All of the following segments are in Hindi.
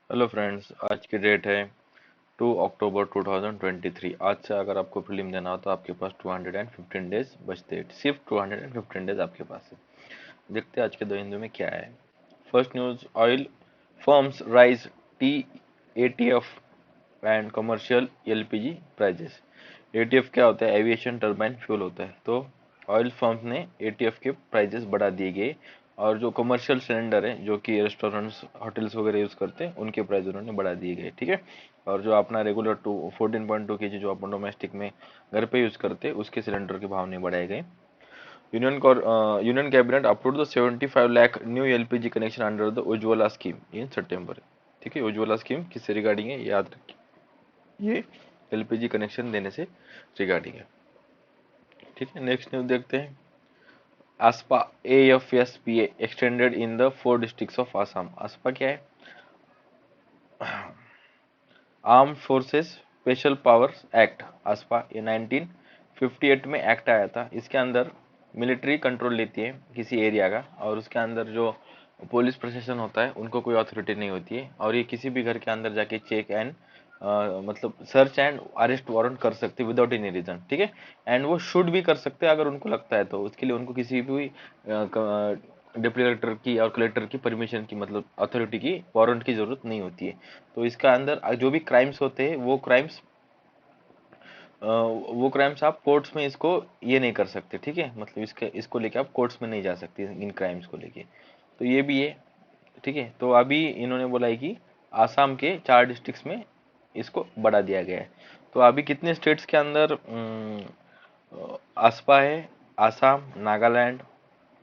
हेलो फ्रेंड्स, आज की डेट है 2 अक्टूबर 2023। आज से अगर आपको प्रीलिम देना हो तो आपके पास 215 डेज बचते हैं। सिर्फ 215 डेज आपके पास है। देखते हैं आज के दो हिंदू में क्या है। First news, oil firms raise the ATF and commercial LPG prices. ATF क्या होता है? एविएशन टर्बाइन फ्यूल होता है। तो ऑयल फर्म्स ने एटीएफ के प्राइजेस बढ़ा दिए गए और जो कमर्शियल सिलेंडर है, जो कि रेस्टोरेंट्स होटल्स वगैरह यूज करते हैं, उनके प्राइस उन्होंने बढ़ा दिए गए। ठीक है। और जो अपना रेगुलर 14.2 kg जो अपन डोमेस्टिक में घर पे यूज करते हैं, उसके सिलेंडर के भाव नहीं बढ़ाए गए। Union cabinet approve the 75 lakh new LPG connection under the Ujjwala scheme in September. ठीक है, उज्ज्वला स्कीम किससे रिगार्डिंग है याद रखिए, ये एलपीजी कनेक्शन देने से रिगार्डिंग है। ठीक है, नेक्स्ट न्यूज देखते हैं। आसपा AFSPA extended in the 4 districts of Assam. आसपा क्या है? Arm forces special powers act. आसपा ये 1958 में एक्ट आया था। इसके अंदर मिलिट्री कंट्रोल लेती है किसी एरिया का, और उसके अंदर जो पुलिस प्रशासन होता है उनको कोई अथॉरिटी नहीं होती है, और ये किसी भी घर के अंदर जाके चेक एंड मतलब सर्च एंड अरेस्ट वारंट कर सकते विदाउट एनी रीजन। ठीक है। एंड वो शुड भी कर सकते हैं अगर उनको लगता है तो। उसके लिए उनको किसी भी डिप्टी कलेक्टर की और कलेक्टर की परमिशन की, मतलब अथॉरिटी की, वारंट की जरूरत नहीं होती है। तो इसका अंदर जो भी क्राइम्स होते हैं वो क्राइम्स आप कोर्ट्स में इसको ये नहीं कर सकते। ठीक है, मतलब इसको लेके आप कोर्ट्स में नहीं जा सकते इन क्राइम्स को लेके। तो ये भी है। ठीक है, तो अभी इन्होंने बोला है कि आसाम के 4 डिस्ट्रिक्ट्स में इसको बढ़ा दिया गया है। तो अभी कितने स्टेट्स के अंदर आसपा है? आसाम, नागालैंड,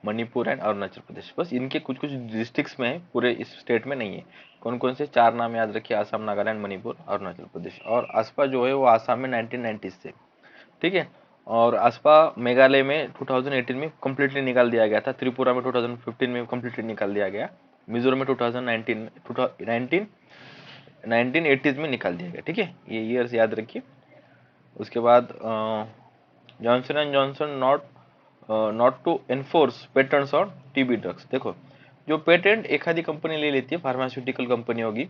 मणिपुर एंड अरुणाचल प्रदेश। बस इनके कुछ कुछ डिस्ट्रिक्ट्स में है, पूरे इस स्टेट में नहीं है। कौन कौन से? 4 नाम याद रखिए, आसाम, नागालैंड, मणिपुर, अरुणाचल प्रदेश। और आसपा जो है वो आसाम में 1990 से। ठीक है। और आसपा मेघालय में 2018 में कंप्लीटली निकाल दिया गया था। त्रिपुरा में 2015 में कंप्लीटली निकाल दिया गया। मिजोरम में 2019 में 1980s में निकाल दिया गया। ठीक है, ये ईयर्स याद रखिए। उसके बाद Johnson and Johnson not to enforce patents on TB drugs. देखो, जो पेटेंट एक आधी कंपनी ले लेती है, फार्मास्यूटिकल कंपनी होगी,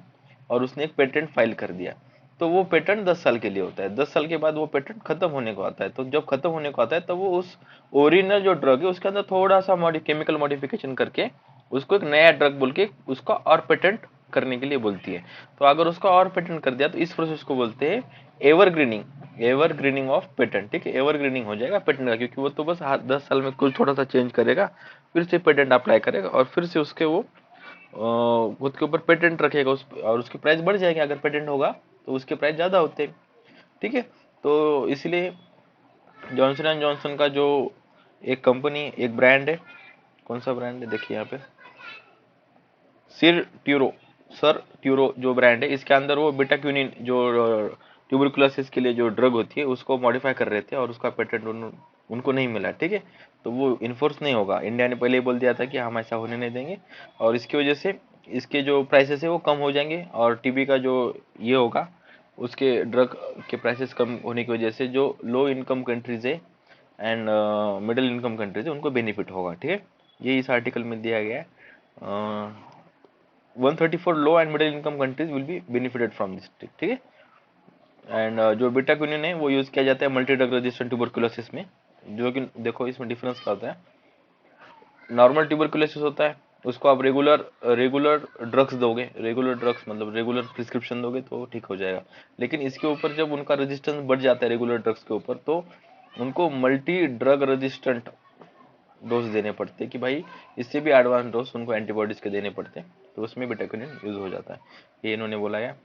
और उसने एक पेटेंट फाइल कर दिया, तो वो पेटेंट 10 साल के लिए होता है। 10 साल के बाद वो पेटेंट खत्म होने को आता है। तो जब खत्म होने को आता है तो वो उस ओरिजिनल जो ड्रग है उसके अंदर थोड़ा सा केमिकल मॉडिफिकेशन करके उसको एक नया ड्रग बोल के उसका और पेटेंट करने के लिए बोलती है। तो अगर उसका और पेटेंट कर दिया तो इस प्रोसेस को बोलते हैं एवरग्रीनिंग ऑफ पेटेंट। ठीक है, एवरग्रीनिंग हो जाएगा पेटेंट का, क्योंकि वो तो बस 10 साल में कुछ थोड़ा सा चेंज करेगा, फिर से पेटेंट अप्लाई करेगा, और फिर से उसके वो खुद के ऊपर पेटेंट रखेगा और उसकी प्राइस बढ़ जाएगी। अगर पेटेंट होगा तो उसके प्राइस ज्यादा होते हैं। ठीक है। तो इसलिए जॉनसन एंड जॉनसन का जो एक कंपनी, एक ब्रांड है, कौन सा ब्रांड है देखिए यहाँ पे, सिर ट्यूरो सर ट्यूरो जो ब्रांड है, इसके अंदर वो बेटाक्यूनिन जो ट्यूबरकुलोसिस के लिए जो ड्रग होती है उसको मॉडिफाई कर रहे थे, और उसका पेटेंट उनको नहीं मिला। ठीक है, तो वो इन्फोर्स नहीं होगा। इंडिया ने पहले ही बोल दिया था कि हम ऐसा होने नहीं देंगे, और इसकी वजह से इसके जो प्राइसेस है वो कम हो जाएंगे, और टीबी का जो ये होगा, उसके ड्रग के प्राइसेस कम होने की वजह से जो लो इनकम कंट्रीज है एंड मिडिल इनकम कंट्रीज है उनको बेनिफिट होगा। ठीक है, ये इस आर्टिकल में दिया गया है। 134 low and middle income countries will be benefited from this. ठीक है। एंड जो बेटाक्विनिन है वो यूज किया जाता है मल्टी ड्रग रेजिस्टेंट ट्यूबरकुलोसिस में। जो कि देखो इसमें डिफरेंस क्या होता है। नॉर्मल ट्यूबरकुलोसिस होता है, उसको आप रेगुलर रेगुलर ड्रग्स दोगे, रेगुलर ड्रग्स मतलब रेगुलर प्रिस्क्रिप्शन दोगे तो ठीक हो जाएगा। लेकिन इसके ऊपर जब उनका रेजिस्टेंस बढ़ जाता है रेगुलर ड्रग्स के ऊपर, तो उनको मल्टी ड्रग रेजिस्टेंट डोज देने पड़ते हैं, कि भाई इससे भी एडवांस डोज उनको एंटीबॉडीज के देने पड़ते हैं, तो उसमें बेटाक्विनिन यूज हो जाता है। ये इन्होंने बोला है।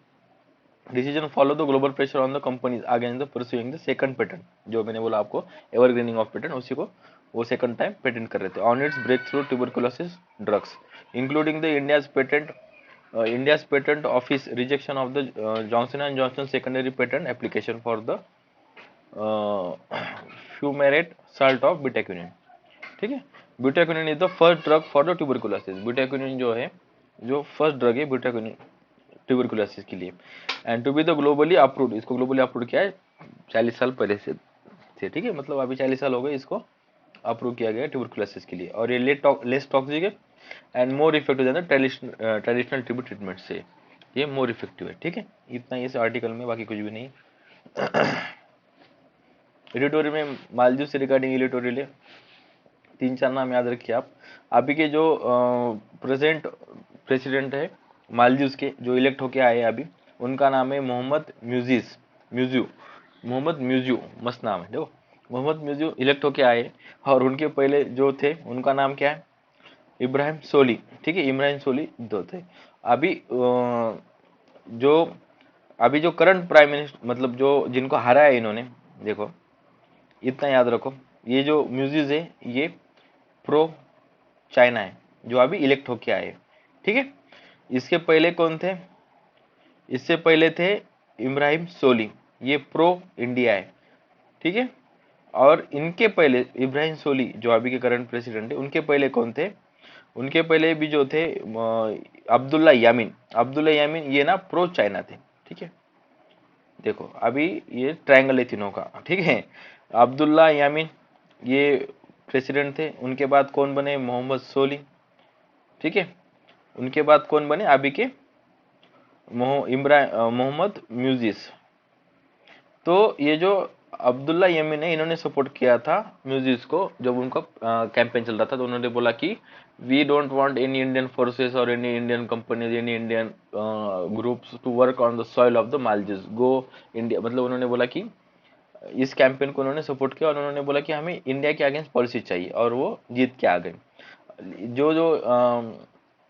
Decision follow the global pressure on the companies against the pursuing the second patent. जो मैंने बोला आपको एवरग्रीनिंग ऑफ पेटेंट, उसी को वो सेकंड टाइम पेटेंट कर रहे थे on its breakthrough tuberculosis drugs, including the India's patent office rejection of the Johnson and Johnson secondary patent application for the fumarate salt of bedaquiline. ठीक है, bedaquiline is the first drug for the tuberculosis. Bedaquiline जो है, जो फर्स्ट ड्रग है ब्यूटाक्विनिन ट्यूबरकुलोसिस के लिए, and to be the globally approved. इसको ग्लोबली अप्रूव किया है 40 साल पहले से थे। ठीक है, मतलब अभी 40 साल हो गए इसको अप्रूव किया गया ट्यूबरकुलोसिस के लिए, और ये लेस टॉक्सिक है and more effective than traditional tuber treatment से। ये मोर इफेक्टिव है। ठीक है, इतना इस आर्टिकल में, बाकी कुछ भी नहीं। एडिटोरियल में मालदीव से रिगार्डिंग एडिटोरियल है, 3-4 नाम याद रखिए आप। अभी के जो प्रेजेंट प्रेसिडेंट है मालदीव्स के, जो इलेक्ट होके आए अभी, उनका नाम है मोहम्मद म्यूजियो। मोहम्मद म्यूजियो, मस्त नाम है। देखो, मोहम्मद म्यूजियो इलेक्ट होके आए, और उनके पहले जो थे उनका नाम क्या है, इब्राहिम सोली। ठीक है, इब्राहिम सोली दो थे। अभी जो अभी जो करंट प्राइम मिनिस्टर, मतलब जो जिनको हराया इन्होंने, देखो इतना याद रखो, ये जो म्यूजिज है ये प्रो चाइना है, जो अभी इलेक्ट होके आए। ठीक है, इसके पहले कौन थे, इससे पहले थे इब्राहिम सोली, ये प्रो इंडिया है। ठीक है, और इनके पहले इब्राहिम सोली जो अभी के करंट प्रेसिडेंट है, उनके पहले कौन थे, उनके पहले भी जो थे अब्दुल्ला यामीन, ये ना प्रो चाइना थे। ठीक है, देखो अभी ये ट्रायंगल है तीनों का। ठीक है, अब्दुल्ला यामीन ये प्रेसिडेंट थे, उनके बाद कौन बने, मोहम्मद सोली। ठीक है, उनके बाद कौन बने अभी के, मोहम्मद म्यूजिस। तो ये जो अब्दुल्ला यमीन है, इन्होंने सपोर्ट किया था म्यूजिस को जब उनका कैंपेन चल रहा था। तो उन्होंने बोला कि we don't want any Indian forces और any Indian companies, any Indian groups to work on the soil of the Maldives, go India. मतलब उन्होंने बोला कि इस कैंपेन को उन्होंने सपोर्ट किया, और उन्होंने बोला कि हमें इंडिया के अगेंस्ट पॉलिसी चाहिए, और वो जीत के आ गए। जो जो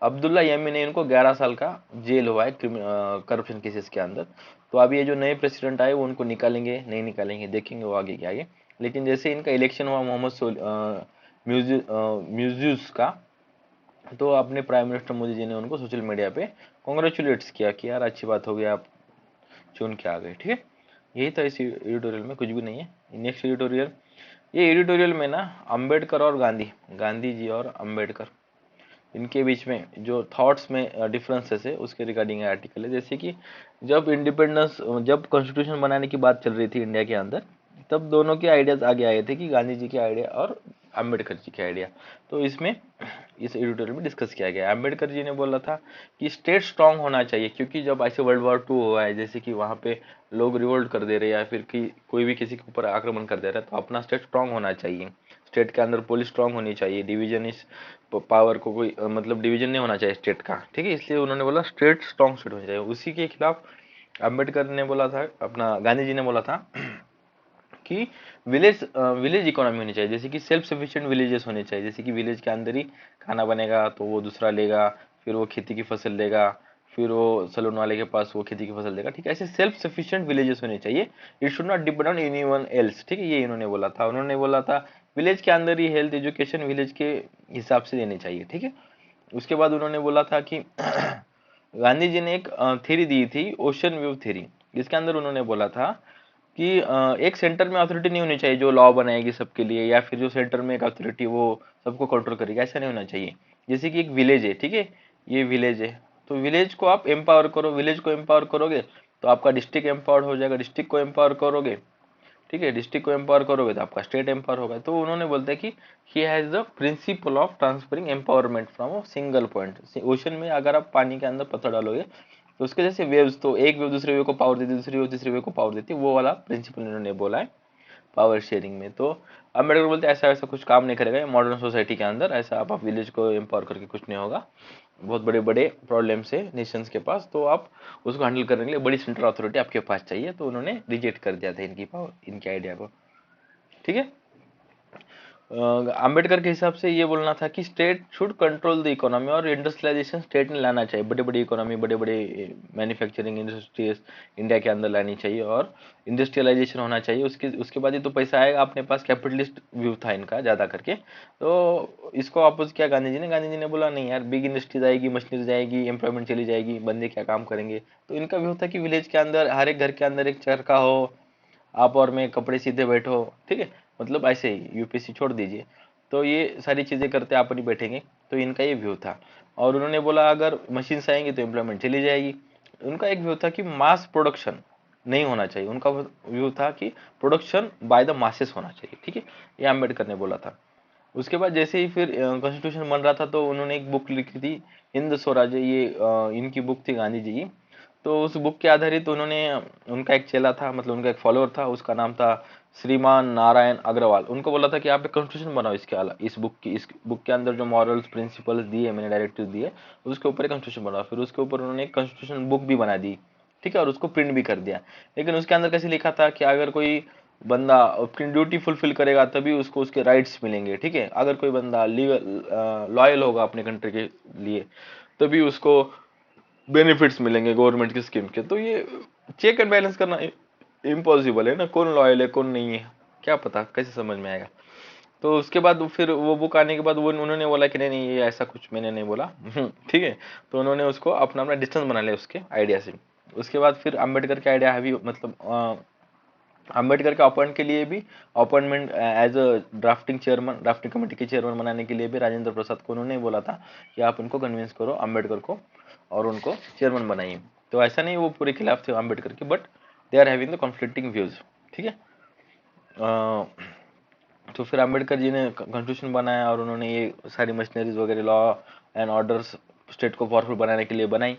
अब्दुल्ला यमीन है, इनको 11 साल का जेल हुआ है करप्शन केसेस के अंदर। तो अभी ये जो नए प्रेसिडेंट आए वो उनको निकालेंगे नहीं निकालेंगे, देखेंगे वो आगे क्या आगे। लेकिन जैसे इनका इलेक्शन हुआ म्यूजियस का, तो अपने प्राइम मिनिस्टर मोदी जी ने उनको सोशल मीडिया पे कॉन्ग्रेचुलेट्स किया कि यार अच्छी बात हो गई, आप चुन के आ गए। ठीक है, यही था इस एडिटोरियल में, कुछ भी नहीं है। नेक्स्ट एडिटोरियल, ये एडिटोरियल में ना अंबेडकर और गांधी जी और अंबेडकर, इनके बीच में जो थॉट्स में डिफरेंसेस है उसके रिगार्डिंग आर्टिकल है। जैसे कि जब कॉन्स्टिट्यूशन बनाने की बात चल रही थी इंडिया के अंदर, तब दोनों के आइडियाज आगे आए थे, कि गांधी जी के आइडिया और अम्बेडकर जी के आइडिया। तो इसमें इस एडिटोरियल में डिस्कस किया गया। अम्बेडकर जी ने बोला था कि स्टेट स्ट्रांग होना चाहिए, क्योंकि जब ऐसे वर्ल्ड वॉर 2 हुआ है, जैसे कि वहाँ पे लोग रिवोल्ट कर दे रहे हैं, या फिर कि कोई भी किसी के ऊपर आक्रमण कर दे रहा है, तो अपना स्टेट स्ट्रांग होना चाहिए। स्टेट के अंदर पुलिस स्ट्रांग होनी चाहिए, डिवीजन इस पावर को कोई मतलब डिवीजन नहीं होना चाहिए स्टेट का। ठीक है, इसलिए उन्होंने बोला स्टेट स्ट्रांग स्टेट होना चाहिए। उसी के खिलाफ अम्बेडकर ने बोला था, अपना गांधी जी ने बोला था कि विलेज इकोनॉमी होनी चाहिए, जैसे कि सेल्फ सफिशिएंट विलेजेस होने चाहिए। जैसे कि विलेज के अंदर ही खाना बनेगा, तो वो दूसरा लेगा, फिर वो खेती की फसल लेगा, फिर वो सलून वाले के पास वो खेती की फसल देगा। ठीक है, ऐसे सेल्फ सफिशिएंट विलेजेस होने चाहिए, it should not depend on anyone else. ठीक है, ये इन्होंने बोला था। उन्होंने बोला था विलेज के अंदर ही हेल्थ एजुकेशन विलेज के हिसाब से देनी चाहिए। ठीक है, उसके बाद उन्होंने बोला था कि गांधी जी ने एक थ्योरी दी थी, ओशन व्यू थ्योरी, जिसके अंदर उन्होंने बोला था कि एक सेंटर में अथॉरिटी नहीं होनी चाहिए जो लॉ बनाएगी सबके लिए, या फिर जो सेंटर में एक अथॉरिटी वो सबको कंट्रोल करेगी, ऐसा नहीं होना चाहिए। जैसे कि एक विलेज है, ठीक है, ये विलेज है, तो विलेज को आप एम्पावर करो, विलेज को एम्पावर करोगे तो आपका डिस्ट्रिक्ट एम्पावर्ड हो जाएगा, डिस्ट्रिक्ट को एम्पावर करोगे, ठीक है, डिस्ट्रिक्ट को एम्पावर करोगे तो आपका स्टेट एम्पावर होगा। तो उन्होंने बोलते हैं कि he has the principle of transferring empowerment from a single point. Ocean में अगर आप पानी के अंदर पत्थर डालोगे तो उसके जैसे वेव्स, तो एक वेव दूसरे वेव को पावर देती है, दूसरी वेव तीसरी वेव को पावर देती है, वो वाला प्रिंसिपल इन्होंने बोला है पावर शेयरिंग में। तो अम्बेडकर बोलते हैं ऐसा वैसा कुछ काम नहीं करेगा मॉडर्न सोसाइटी के अंदर, ऐसा आप विलेज को एम्पावर करके कुछ नहीं होगा। बहुत बड़े बड़े प्रॉब्लम्स है नेशंस के पास, तो आप उसको हैंडल करने के लिए बड़ी सेंट्रल अथॉरिटी आपके पास चाहिए। तो उन्होंने रिजेक्ट कर दिया था इनकी पावर, इनके आइडिया को। ठीक है, अंबेडकर के हिसाब से ये बोलना था कि state should control the economy, और इंडस्ट्रियलाइजेशन स्टेट ने लाना चाहिए, बड़े बड़ी इकोनॉमी, बड़े बड़े मैन्युफैक्चरिंग इंडस्ट्रीज इंडिया के अंदर लानी चाहिए, और इंडस्ट्रियलाइजेशन होना चाहिए। उसके उसके बाद ही तो पैसा आएगा अपने पास। कैपिटलिस्ट व्यू था इनका ज़्यादा करके। तो इसको अपोज किया गांधी जी ने। गांधी जी ने बोला नहीं यार, बिग इंडस्ट्रीज आएगी, मशीनरीज आएगी, एम्प्लॉयमेंट चली जाएगी, बंदे क्या काम करेंगे। तो इनका व्यू था कि विलेज के अंदर हर एक घर के अंदर एक चरखा हो, आप और मैं कपड़े सीधे बैठो। ठीक है, मतलब ऐसे ही यूपीएससी छोड़ दीजिए, तो ये सारी चीजें करते आप नहीं बैठेंगे। तो इनका ये व्यू था। और उन्होंने बोला अगर मशीन आएंगी तो एम्प्लॉयमेंट चली जाएगी। उनका एक व्यू था कि मास प्रोडक्शन नहीं होना चाहिए, उनका व्यू था कि प्रोडक्शन बाय द मासेस होना चाहिए। ठीक है, ये अम्बेडकर ने बोला था। उसके बाद जैसे ही फिर कॉन्स्टिट्यूशन बन रहा था, तो उन्होंने एक बुक लिखी थी, हिंद स्वराज्य। ये इनकी बुक थी गांधी जी की। तो उस बुक के आधारित उन्होंने, उनका एक चेला था, मतलब उनका एक फॉलोअर था, उसका नाम था श्रीमान नारायण अग्रवाल। उनको बोला था कि आप एक कॉन्स्टिट्यूशन बनाओ इसके इस बुक के अंदर जो मॉरल्स प्रिंसिपल्स दिए मैंने, डायरेक्टिव दिए, उसके ऊपर एक कॉन्स्टिट्यूशन बनाओ। फिर उसके ऊपर उन्होंने एक कॉन्स्टिट्यूशन बुक भी बना दी, ठीक है, और उसको प्रिंट भी कर दिया। लेकिन उसके अंदर कैसे लिखा था कि अगर कोई बंदा अपनी ड्यूटी फुलफिल करेगा तभी उसको उसके राइट्स मिलेंगे, ठीक है। अगर कोई बंदा लीगल लॉयल होगा अपने कंट्री के लिए तभी उसको बेनिफिट्स मिलेंगे गवर्नमेंट की स्कीम के। तो ये चेक एंड बैलेंस करना इम्पॉसिबल है ना, कौन लॉयल है कौन नहीं है, क्या पता कैसे समझ में आएगा। तो उसके बाद फिर वो बुक आने के बाद वो उन्होंने बोला कि नहीं नहीं ये ऐसा कुछ मैंने नहीं बोला ठीक है। तो उन्होंने उसको अपना अपना डिस्टेंस बना लिया उसके आइडिया से। उसके बाद फिर अम्बेडकर के आइडिया है भी, मतलब अम्बेडकर के अपॉइंट के लिए भी, appointment as a drafting committee के चेयरमैन बनाने के लिए भी राजेंद्र प्रसाद को उन्होंने बोला था कि आप उनको कन्विंस करो अम्बेडकर को और उनको चेयरमैन बनाइए। तो ऐसा नहीं वो पूरे खिलाफ थे अम्बेडकर के, but they are having the conflicting views, ठीक है। तो फिर अम्बेडकर जी ने कॉन्स्टिट्यूशन बनाया और उन्होंने ये सारी मशीनरीज वगैरह, लॉ एंड ऑर्डर्स स्टेट को पावरफुल बनाने के लिए बनाई।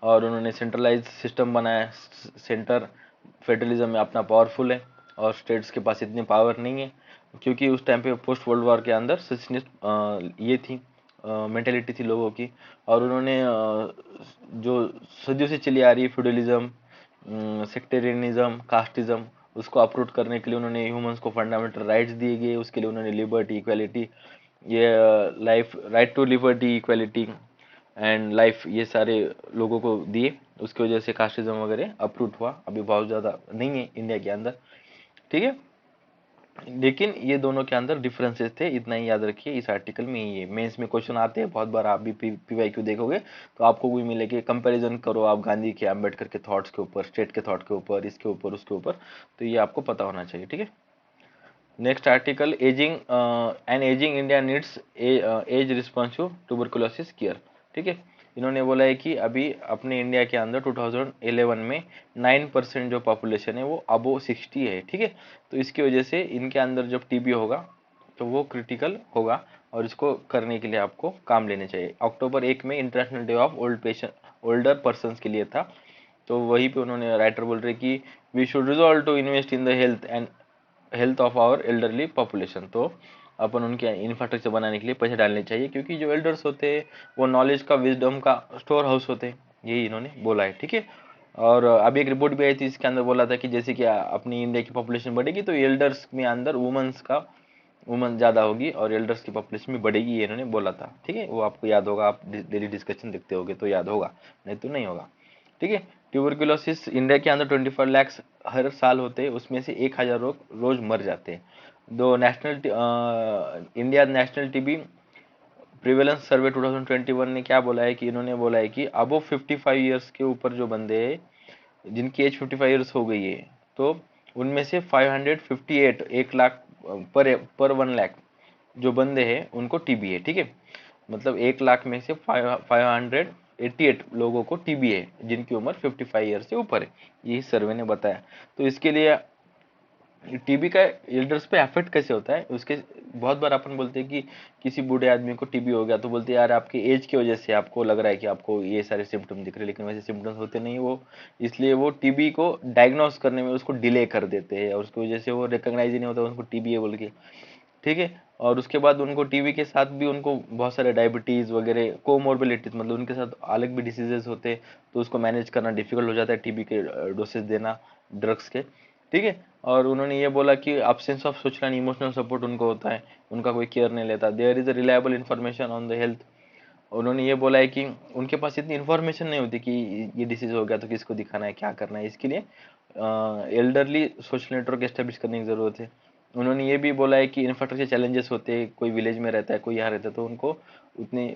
और उन्होंने सेंट्रलाइज सिस्टम बनाया। सेंटर फेडरलिज्म में अपना पावरफुल है और स्टेट्स के पास इतनी पावर नहीं है, क्योंकि उस टाइम पे पोस्ट वर्ल्ड वॉर के अंदर सेशनिस्ट ये थी मेंटेलिटी थी लोगों की। और उन्होंने जो सदियों से चली आ रही है फ्यूडलिज्म, सेक्टेरियनिज्म, कास्टिज्म, उसको अप्रूव करने के लिए उन्होंने ह्यूमंस को फंडामेंटल राइट्स दिए गए। उसके लिए उन्होंने लिबर्टी, इक्वालिटी, ये life, right to liberty, equality and life, ये सारे लोगों को दिए। उसकी वजह से कास्टिज्म वगैरह अप्रूव हुआ। अभी बहुत ज़्यादा नहीं है इंडिया के अंदर, ठीक है। लेकिन ये दोनों के अंदर डिफरेंसेस थे, इतना ही याद रखिए इस आर्टिकल में। ये मेंस में क्वेश्चन आते हैं बहुत बार, आप भी पीवाईक्यू देखोगे तो आपको भी मिलेगी। कंपैरिजन करो आप गांधी के, अंबेडकर के थॉट्स के ऊपर, स्टेट के थॉट के ऊपर, इसके ऊपर उसके ऊपर, तो ये आपको पता होना चाहिए, ठीक है। Next article, ageing and ageing India needs age responsive tuberculosis care, ठीक है। इन्होंने बोला है कि अभी अपने इंडिया के अंदर 2011 में 9% जो पॉपुलेशन है वो अबो 60 है, ठीक है। तो इसकी वजह से इनके अंदर जब टीबी होगा तो वो क्रिटिकल होगा और इसको करने के लिए आपको काम लेने चाहिए। अक्टूबर 1 में international day of older person के लिए था। तो वहीं पे उन्होंने, राइटर बोल रहे कि we should resolve to invest in the health of our elderly population. तो अपन उनके इंफ्रास्ट्रक्चर बनाने के लिए पैसे डालने चाहिए, क्योंकि जो एल्डर्स होते हैं वो नॉलेज का, विजडम का स्टोर हाउस होते हैं, यही इन्होंने बोला है, ठीक है। और अभी एक रिपोर्ट भी आई थी, इसके अंदर बोला था कि जैसे कि अपनी इंडिया की पॉपुलेशन बढ़ेगी तो एल्डर्स में अंदर वुमन ज़्यादा होगी और एल्डर्स की पॉपुलेशन भी बढ़ेगी, ये इन्होंने बोला था, ठीक है। वो आपको याद होगा, आप डेली डिस्कशन देखते होगे तो याद होगा, नहीं तो नहीं होगा, ठीक है। ट्यूबरकुलोसिस इंडिया के अंदर 24 लाख हर साल होते हैं, उसमें से 1000 लोग रोज मर जाते हैं। दो national India national TB prevalence survey 2021 ने क्या बोला है कि इन्होंने बोला है कि अबो 55 ईयर्स के ऊपर जो बंदे हैं जिनकी एज 55 ईयर्स हो गई है, तो उनमें से 558, 1 लाख पर 1 लाख जो बंदे हैं उनको टीबी है, ठीक है। मतलब 1 लाख में से 588 लोगों को टीबी है जिनकी उम्र 55 ईयर से ऊपर है, यही सर्वे ने बताया। तो इसके लिए टीबी का एल्डर्स पे इफेक्ट कैसे होता है उसके, बहुत बार अपन बोलते हैं कि किसी बूढ़े आदमी को टीबी हो गया तो बोलते हैं यार आपके एज की वजह से आपको लग रहा है कि आपको ये सारे सिम्टम दिख रहे हैं, लेकिन वैसे सिम्टम्स होते नहीं वो। इसलिए वो टीबी को डायग्नोस करने में उसको डिले कर देते हैं और उसकी वजह से वो रिकॉग्नाइज ही नहीं होता उनको टीबी है बोल के, ठीक है। और उसके बाद उनको टीबी के साथ भी उनको बहुत सारे डायबिटीज वगैरह कोमोर्बिलिटीज, मतलब उनके साथ अलग भी डिसीजेस होते हैं, तो उसको मैनेज करना डिफिकल्ट हो जाता है टीबी के डोसेज देना ड्रग्स के, ठीक है। और उन्होंने ये बोला कि absence of social and emotional support उनको होता है, उनका कोई केयर नहीं लेता। There is a reliable information on the health. उन्होंने ये बोला है कि उनके पास इतनी इन्फॉर्मेशन नहीं होती कि ये डिसीज हो गया तो किसको दिखाना है, क्या करना है। इसके लिए एल्डरली सोशल नेटवर्क एस्टेब्लिश करने की जरूरत है। उन्होंने ये भी बोला है कि इंफ्रास्ट्रक्चर चैलेंजेस होते हैं, कोई विलेज में रहता है कोई यहाँ रहता है तो उनको उतनी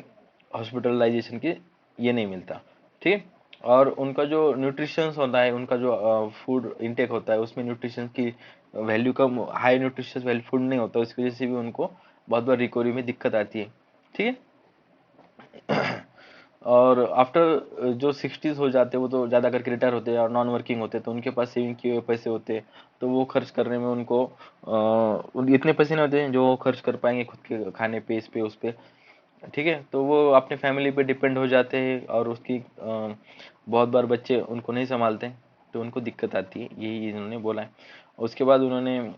हॉस्पिटलाइजेशन की ये नहीं मिलता, ठीक है। और उनका जो न्यूट्रिशन होता है, उनका जो फूड इंटेक होता है उसमें न्यूट्रिशन की वैल्यू कम, हाई न्यूट्रिशियस वैल्यू फूड नहीं होता, उसकी वजह से भी उनको बहुत बार रिकवरी में दिक्कत आती है, ठीक है। और आफ्टर जो 60s हो जाते हैं वो तो ज़्यादा करके रिटायर होते हैं और नॉन वर्किंग होते हैं, तो उनके पास सेविंग किए हुए पैसे होते हैं, तो वो खर्च करने में उनको इतने पैसे नहीं होते हैं जो वो खर्च कर पाएंगे खुद के खाने पे, इस पे उस पे। ठीक है। तो वो अपने फैमिली पे डिपेंड हो जाते हैं और उसकी बहुत बार बच्चे उनको नहीं संभालते, तो उनको दिक्कत आती है, यही इन्होंने बोला है। उसके बाद उन्होंने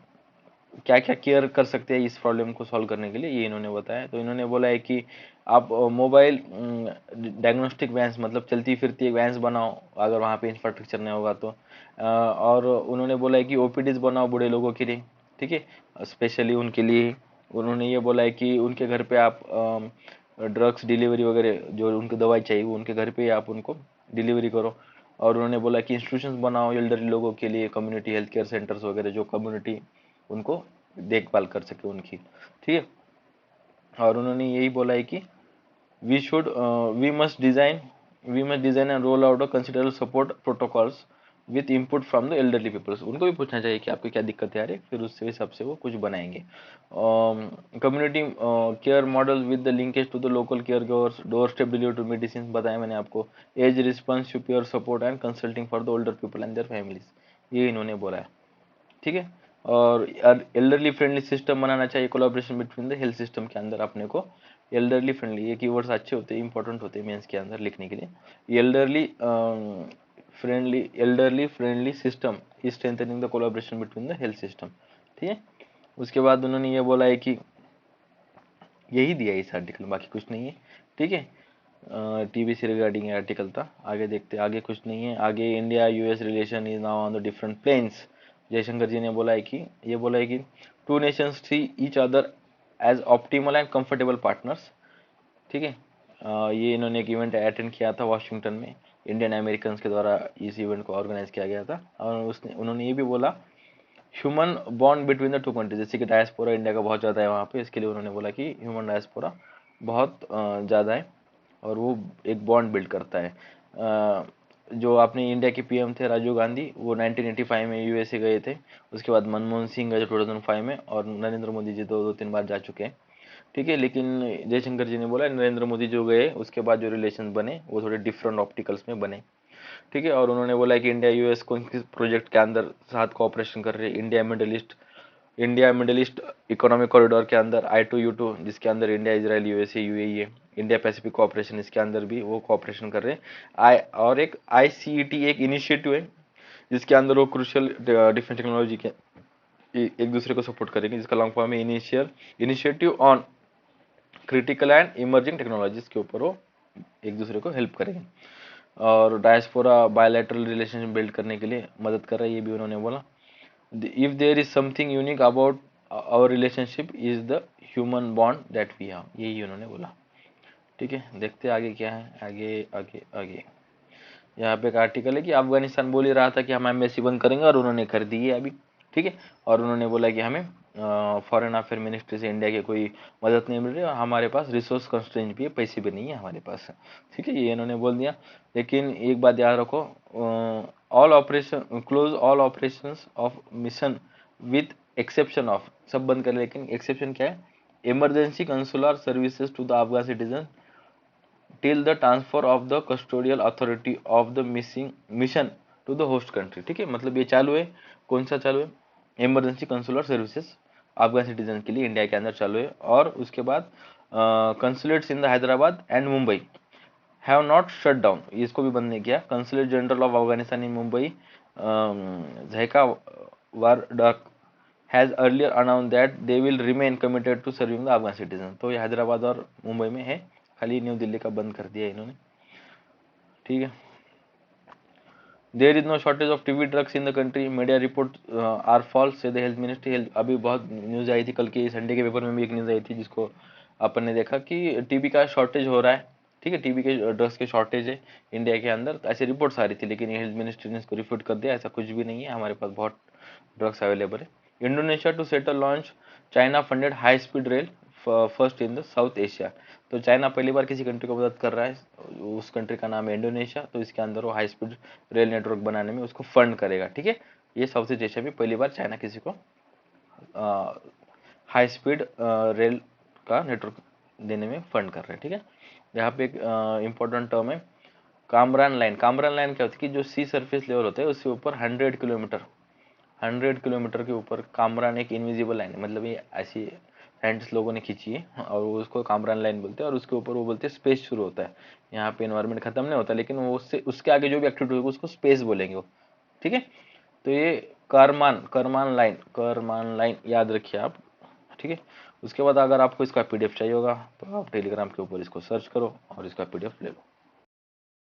क्या क्या केयर कर सकते हैं इस प्रॉब्लम को सॉल्व करने के लिए, ये इन्होंने बताया। तो इन्होंने बोला है कि आप मोबाइल डायग्नोस्टिक वैन्स, मतलब चलती फिरती एक वैन्स बनाओ अगर वहाँ पे इंफ्रास्ट्रक्चर नहीं होगा तो। और उन्होंने बोला है कि ओपीडीज बनाओ बूढ़े लोगों के लिए, ठीक है, स्पेशली उनके लिए। उन्होंने ये बोला है कि उनके घर पे आप ड्रग्स डिलीवरी वगैरह जो उनको दवाई चाहिए वो उनके घर पे ही आप उनको डिलीवरी करो। और उन्होंने बोला कि इंस्टीट्यूशंस बनाओ एल्डरली लोगों के लिए, कम्युनिटी हेल्थ केयर सेंटर्स वगैरह, जो कम्युनिटी उनको देखभाल कर सके उनकी, ठीक है। और उन्होंने यही बोला है कि we should we must design and roll out considerable support protocols with input from the elderly peoples. उनको भी पूछना चाहिए कि आपकी क्या दिक्कत है, आ रही, फिर उससे हिसाब से वो कुछ बनाएंगे। Community care model with the linkage to the local caregivers, doorstep delivery to medicine, बताया मैंने आपको, as response to peer support and consulting for the older people and their families, ये इन्होंने बोला है, ठीक है। और एल्डरली फ्रेंडली सिस्टम बनाना चाहिए collaboration between the health system के अंदर। अपने को एल्डरली फ्रेंडली, ये कीवर्ड्स अच्छे होते हैं, इंपॉर्टेंट होते हैं मेंस के अंदर लिखने के लिए। Elderly friendly system is strengthening the collaboration between the health system, ठीक है। उसके बाद उन्होंने ये बोला है कि यही दिया है इस आर्टिकल में, बाकी कुछ नहीं है, ठीक है। टीबी से रिगार्डिंग आर्टिकल था, आगे देखते, आगे कुछ नहीं है। आगे India US relation is now on the different planes. Jaishankar ji ने बोला है कि ये बोला है कि two nations see each other as optimal and comfortable partners, ठीक है। ये इन्होंने एक इवेंट अटेंड किया था वाशिंगटन में, इंडियन अमेरिकन के द्वारा इस इवेंट को ऑर्गेनाइज किया गया था। और उन्होंने ये भी बोला human bond between the two countries, जैसे कि डायस्पोरा इंडिया का बहुत ज़्यादा है वहाँ पे, इसके लिए उन्होंने बोला कि ह्यूमन डायस्पोरा बहुत ज़्यादा है और वो एक बॉन्ड बिल्ड करता है। जो अपने इंडिया के पीएम थे राजीव गांधी, वो 1985 में यूएसए गए थे। उसके बाद मनमोहन सिंह गए 2005 में, और नरेंद्र मोदी जी दो तीन बार जा चुके हैं, ठीक है। लेकिन जयशंकर जी ने बोला नरेंद्र मोदी जो गए उसके बाद जो रिलेशन बने वो थोड़े डिफरेंट ऑप्टिकल्स में बने, ठीक है। और उन्होंने बोला कि इंडिया यूएस को किस प्रोजेक्ट के अंदर साथ कोऑपरेशन कर रही है, India middle east economic corridor के अंदर, I2U2 जिसके अंदर इंडिया इजराइल यूएसए यूएई है, इंडिया पैसिफिक कोऑपरेशन इसके अंदर भी वो कोऑपरेशन कर रहे हैं। और एक ICET एक इनिशिएटिव है जिसके अंदर वो क्रूशियल डिफेंस टेक्नोलॉजी के एक दूसरे को सपोर्ट करेंगे, जिसका लॉन्ग फॉर्म है initiative on critical and emerging technologies के ऊपर वो एक दूसरे को हेल्प करेंगे। और डायस्पोरा बायलैटरल रिलेशनशिप बिल्ड करने के लिए मदद कर रहा है, ये भी उन्होंने बोला। If there is something unique about our relationship is the human bond that we have, यही उन्होंने बोला, ठीक है। देखते आगे क्या है, आगे आगे आगे। यहाँ पे एक आर्टिकल है कि अफगानिस्तान बोल ही रहा था कि हम एम्बेसी बंद करेंगे और उन्होंने कर दी है अभी, ठीक है। और उन्होंने बोला कि हमें फॉरेन अफेयर मिनिस्ट्री से इंडिया की कोई मदद नहीं मिल रही और हमारे पास रिसोर्स कंस्ट्रेंट भी है, पैसे भी नहीं है हमारे पास, ठीक है, ये इन्होंने बोल दिया। लेकिन एक बात याद रखो, all operation of mission with exception of, सब बंद कर, लेकिन एक्सेप्शन क्या है, emergency consular services to the Afghan citizen till the transfer of the custodial authority of the missing mission to the host country, ठीक है। मतलब ये चालू है, कौन सा चालू है, emergency consular services Afghan citizen के लिए इंडिया के अंदर चालू है। और उसके बाद consulates in the Hyderabad and Mumbai have not shut down, इसको भी बंद नहीं किया। Consulate general of Afghanistan in Mumbai Zakia Wardak has earlier announced that they will remain committed to serving the Afghan citizen. तो ये हैदराबाद और मुंबई में है, खाली न्यू दिल्ली का बंद कर दिया इन्होंने, ठीक है। There is no shortage of TB drugs in the country, media report are false says the health ministry. अभी बहुत न्यूज आई थी, कल की संडे के पेपर में भी एक न्यूज आई थी जिसको अपन ने देखा कि टीबी का शॉर्टेज हो रहा है, ठीक है, टीबी के ड्रग्स के शॉर्टेज है इंडिया के अंदर, ऐसी रिपोर्ट्स आ रही थी। लेकिन हेल्थ मिनिस्ट्री ने इसको रिफ्यूट कर दिया, ऐसा कुछ भी नहीं है, हमारे पास बहुत ड्रग्स अवेलेबल है। Indonesia to settle launch China funded high speed rail first in the South Asia. तो चाइना पहली बार किसी कंट्री को मदद कर रहा है, उस कंट्री का नाम है इंडोनेशिया। तो इसके अंदर वो हाई स्पीड रेल नेटवर्क बनाने में उसको फंड करेगा, ठीक है। ये साउथ ईस्ट एशिया में पहली बार चाइना किसी को हाई स्पीड रेल का नेटवर्क देने में फंड कर रहे हैं, ठीक है। यहाँ पे एक इम्पोर्टेंट टर्म है कामरान लाइन। कामरान लाइन क्या होती है कि जो सी सरफेस लेवल होता है उसके ऊपर 100 किलोमीटर के ऊपर कामरान एक इनविजिबल लाइन है, मतलब ये ऐसी हैंड्स लोगों ने खींची है और वो उसको कामरान लाइन बोलते हैं, और उसके ऊपर वो बोलते हैं स्पेस शुरू होता है। यहाँ पे इन्वायरमेंट खत्म नहीं होता, लेकिन वो उससे उसके आगे जो भी एक्टिविटी होगी उसको स्पेस बोलेंगे वो। ठीक है, तो ये करमान लाइन याद रखिए आप। ठीक है, उसके बाद अगर आपको इसका पीडीएफ चाहिए होगा तो आप टेलीग्राम के ऊपर इसको सर्च करो और इसका पीडीएफ ले लो।